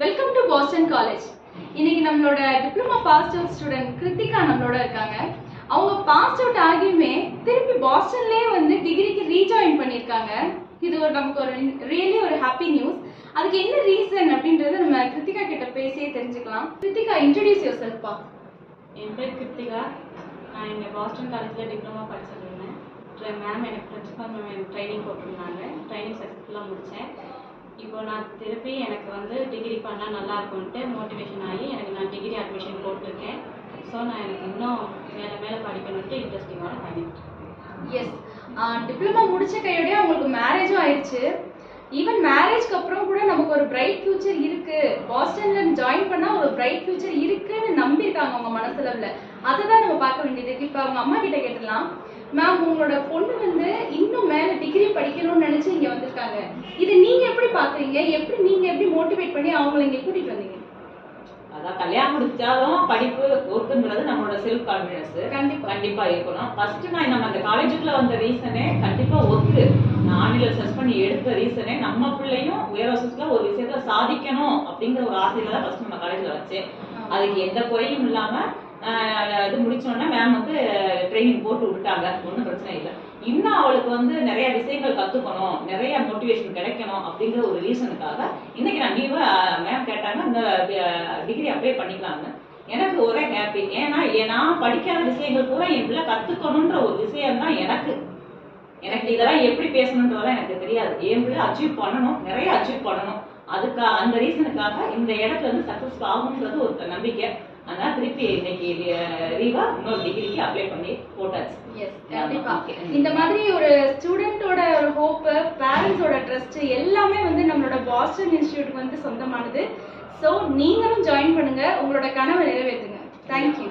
Welcome to Boston college. இன்னைக்கு நம்மளோட diploma passed out student Krithika நம்மளோட இருக்காங்க. அவங்க பாஸ்ட் அவுட் ஆகியுமே திருப்பி பாஸ்டன்லேயே வந்து டிகிரிக்கு ரீஜாயின் பண்ணியிருக்காங்க. இது நமக்கு ஒரு ரியலி ஒரு ஹாப்பி நியூஸ். அதுக்கு என்ன ரீசன் அப்படின்றத நம்ம கிருத்திகா கிட்ட பேசியே தெரிஞ்சுக்கலாம். கிருத்திகா, இன்ட்ரடியூஸ் யுவர் செல்ஃபா. என் பேர் கிருத்திகா. நான் இங்கே பாஸ்டன் காலேஜில் டிப்ளமா படிச்சிருந்தேன். மேம் எனக்கு பிரின்சிபல் மேம் எனக்கு ட்ரைனிங் போட்டிருந்தாங்க. ட்ரைனிங் சக்ஸஸ்ஃபுல்லாக முடித்தேன். இப்போ நான் திருப்பி எனக்கு வந்து டிகிரி பண்ணால் நல்லா இருக்கும்ன்ட்டு மோட்டிவேஷன் ஆகி நான் டிகிரி அட்மிஷன் போட்டிருக்கேன். ஸோ நான் எனக்கு இன்னும் மேலே மேலே படிக்கணுன்ட்டு இன்ட்ரெஸ்டிங்காக பண்ணிட்டு. எஸ், டிப்ளமா முடிச்ச கையோடய அவங்களுக்கு மேரேஜும் ஆயிடுச்சு. ஈவன் மேரேஜ்க்கு அப்புறம் கூட நமக்கு ஒரு பிரைட் ஃபியூச்சர் இருக்கு, பாஸ்டன்ல ஜாயின் பண்ணா ஒரு பிரைட் ஃபியூச்சர் இருக்குன்னு நம்பியிருக்காங்க அவங்க மனசுலவுல. அதை தான் நம்ம பார்க்க வேண்டியது. இப்போ அவங்க அம்மா கிட்ட கேட்டலாம், மேம் உங்களோட பொண்ணு வந்து இன்னும் மேல டிகிரி படிக்கணும்னு நினைச்சு இங்க வந்திருக்காங்க, இதை நீங்க எப்படி பாக்குறீங்க? நீங்க எப்படி மோட்டிவேட் பண்ணி அவங்களை இங்க கூட்டிட்டு வந்தீங்க? அதான் கல்யாணம் முடிச்சாலும் படிப்பு ஒர்க்குங்கிறது நம்மளோட செல்ஃப் கான்ஃபிடன்ஸ் கண்டிப்பா இருக்கணும். ஃபர்ஸ்ட் நம்ம அந்த காலேஜுக்குள்ள வந்த ரீசனே கண்டிப்பா ஒர்க்கு. நான் ஆன்லைன்ல சர்ச் பண்ணி எடுத்த ரீசனே நம்ம பிள்ளையும் வேர்ஹவுசஸ்ல ஒரு விஷயத்த சாதிக்கணும் அப்படிங்கிற ஒரு ஆசையில தான் ஃபர்ஸ்ட் நம்ம காலேஜ்ல வச்சேன். அதுக்கு எந்த குறையும் இல்லாம இது முடிச்சோன்னா மேம் வந்து ட்ரைனிங் போட்டு விட்டாங்க, ஒன்றும் பிரச்சனை இல்லை. இன்னும் அவளுக்கு வந்து நிறைய விஷயங்கள் கற்றுக்கணும், நிறைய மோட்டிவேஷன் கிடைக்கணும் அப்படிங்கிற ஒரு ரீசனுக்காக இன்னைக்கு நான் நீவா மேம் கேட்டாங்க இந்த டிகிரி அப்ளை பண்ணிக்கலாம்னு. எனக்கு ஒரே ஹாப்பி. ஏன்னா நான் படிக்காத விஷயங்கள் பூரா என் பிள்ளை கற்றுக்கணுன்ற ஒரு விஷயம் தான் எனக்கு இதெல்லாம் எப்படி பேசணுன்றதெல்லாம் எனக்கு தெரியாது. என் பிள்ளை அச்சீவ் பண்ணணும், நிறைய அச்சீவ் பண்ணணும். அதுக்காக அந்த ரீசனுக்காக இந்த இடத்துல வந்து சக்ஸஸ் ஆகுன்றது ஒரு நம்பிக்கை. அதனால திருப்பி இன்னைக்கு ரீவா இன்னொரு டிகிரிக்கு அப்ளை பண்ணி போட்டாச்சு. இந்த மாதிரி ஒரு ஸ்டூடெண்டோட ஒரு ஹோப், பேரண்ட்ஸோட ட்ரஸ்ட் எல்லாமே வந்து நம்மளோட பாஸ்டன் இன்ஸ்டிடியூட் வந்து சொந்தமானது. ஸோ நீங்களும் ஜாயின் பண்ணுங்க, உங்களோட கனவை நிறைவேற்றுங்க. தேங்க்யூ.